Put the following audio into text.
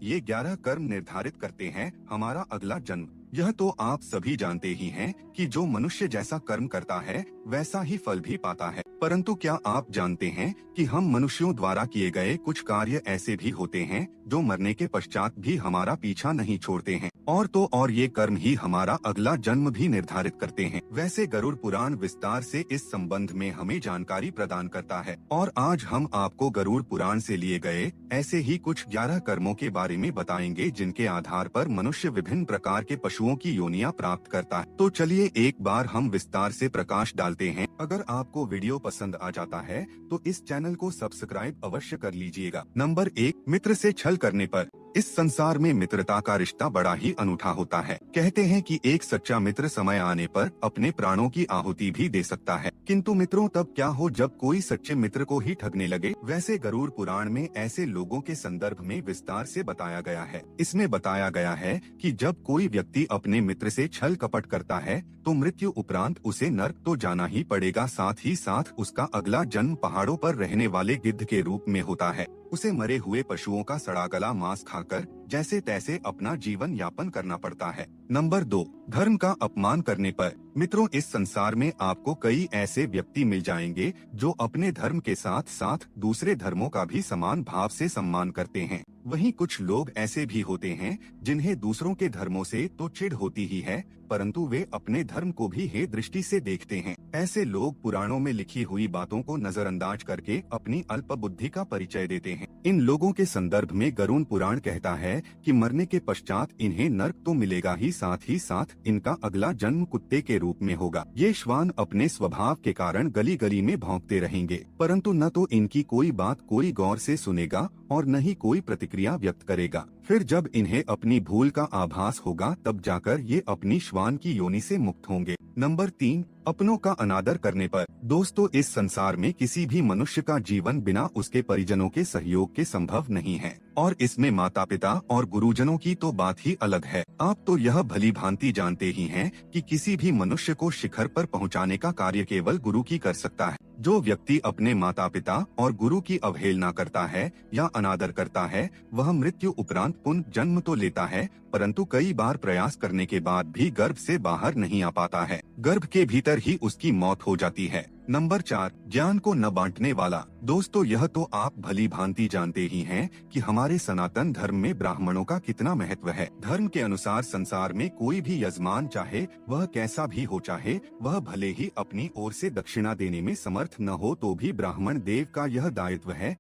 ये 11 कर्म निर्धारित करते हैं हमारा अगला जन्म। यह तो आप सभी जानते ही हैं कि जो मनुष्य जैसा कर्म करता है वैसा ही फल भी पाता है। परंतु क्या आप जानते हैं कि हम मनुष्यों द्वारा किए गए कुछ कार्य ऐसे भी होते हैं जो मरने के पश्चात भी हमारा पीछा नहीं छोड़ते हैं, और तो और ये कर्म ही हमारा अगला जन्म भी निर्धारित करते हैं। वैसे गरुड़ पुराण विस्तार से इस संबंध में हमें जानकारी प्रदान करता है, और आज हम आपको गरुड़ पुराण से लिए गए ऐसे ही कुछ 11 कर्मों के बारे में बताएंगे जिनके आधार पर मनुष्य विभिन्न प्रकार के पशुओं की योनियां प्राप्त करता है। तो चलिए एक बार हम विस्तार से प्रकाश डालते हैं। अगर आपको वीडियो पसंद आ जाता है तो इस चैनल को सब्सक्राइब अवश्य कर लीजिएगा। नंबर 1, मित्र से छल करने पर। इस संसार में मित्रता का रिश्ता बड़ा ही अनूठा होता है। कहते हैं कि एक सच्चा मित्र समय आने पर अपने प्राणों की आहुति भी दे सकता है, किंतु मित्रों तब क्या हो जब कोई सच्चे मित्र को ही ठगने लगे। वैसे गरुड़ पुराण में ऐसे लोगों के संदर्भ में विस्तार से बताया गया है। इसमें बताया गया है कि जब कोई व्यक्ति अपने मित्र से छल कपट करता है तो मृत्यु उपरांत उसे नर्क तो जाना ही पड़ेगा, साथ ही साथ उसका अगला जन्म पहाड़ों पर रहने वाले गिद्ध के रूप में होता है। उसे मरे हुए पशुओं का सड़ा गला मांस खाकर जैसे तैसे अपना जीवन यापन करना पड़ता है। नंबर 2, धर्म का अपमान करने पर। मित्रों, इस संसार में आपको कई ऐसे व्यक्ति मिल जाएंगे जो अपने धर्म के साथ साथ दूसरे धर्मों का भी समान भाव से सम्मान करते हैं। वहीं कुछ लोग ऐसे भी होते हैं जिन्हें दूसरों के धर्मों से तो चिढ़ होती ही है, परंतु वे अपने धर्म को भी हे दृष्टि से देखते हैं। ऐसे लोग पुराणों में लिखी हुई बातों को नजरअंदाज करके अपनी अल्प बुद्धि का परिचय देते हैं। इन लोगों के संदर्भ में गरुड़ पुराण कहता है कि मरने के पश्चात इन्हें नर्क तो मिलेगा ही साथ इनका अगला जन्म कुत्ते के रूप में होगा। ये श्वान अपने स्वभाव के कारण गली गली में भौंकते रहेंगे, परंतु न तो इनकी कोई बात कोई गौर से सुनेगा और न ही कोई प्रतिक्रिया व्यक्त करेगा। फिर जब इन्हें अपनी भूल का आभास होगा तब जाकर ये अपनी श्वान की योनि से मुक्त होंगे। नंबर 3, अपनों का अनादर करने पर। दोस्तों, इस संसार में किसी भी मनुष्य का जीवन बिना उसके परिजनों के सहयोग के संभव नहीं है, और इसमें माता पिता और गुरुजनों की तो बात ही अलग है। आप तो यह भली भांति जानते ही हैं कि किसी भी मनुष्य को शिखर पर पहुंचाने का कार्य केवल गुरु की कर सकता है। जो व्यक्ति अपने माता पिता और गुरु की अवहेलना करता है या अनादर करता है वह मृत्यु उपरांत पुनः जन्म तो लेता है, परंतु कई बार प्रयास करने के बाद भी गर्भ से बाहर नहीं आ पाता है। गर्भ के भीतर ही उसकी मौत हो जाती है। नंबर 4, ज्ञान को न बांटने वाला। दोस्तों, यह तो आप भली भांति जानते ही हैं कि हमारे सनातन धर्म में ब्राह्मणों का कितना महत्व है। धर्म के अनुसार संसार में कोई भी यजमान चाहे वह कैसा भी हो, चाहे वह भले ही अपनी ओर से दक्षिणा देने में समर्थ न हो, तो भी ब्राह्मण देव का यह दायित्व है